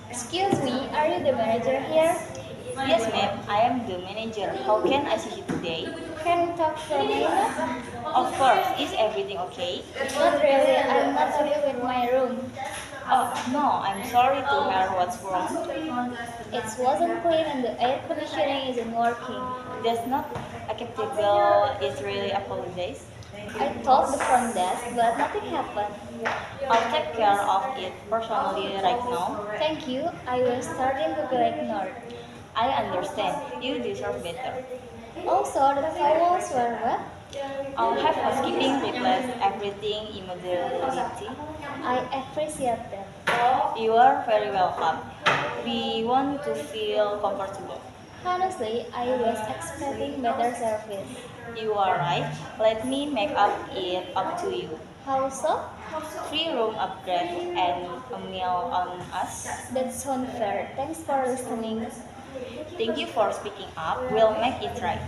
Excuse me, are you the manager here? Yes, ma'am, I am the manager. How can I assist you today? Can we talk for a minute? Of course, is everything okay? Not really, I'm not happy with my room. Oh, no, I'm sorry to hear what's wrong. It wasn't clean and the air conditioning isn't working. That's not acceptable. It's really apologize. I told the front desk, but nothing happened. I'll take care of it personally right now. Thank you, I was starting to feel ignored. I understand. You deserve better. Also, the towels were wet. I'll have housekeeping replace everything immediately. I appreciate that. You are very welcome. We want to feel comfortable. Honestly, I was expecting better service. You are right. Let me make up it up to you. How so? Free room upgrade and a meal on us. That's unfair. Thanks for listening. Thank you for speaking up. We'll make it right.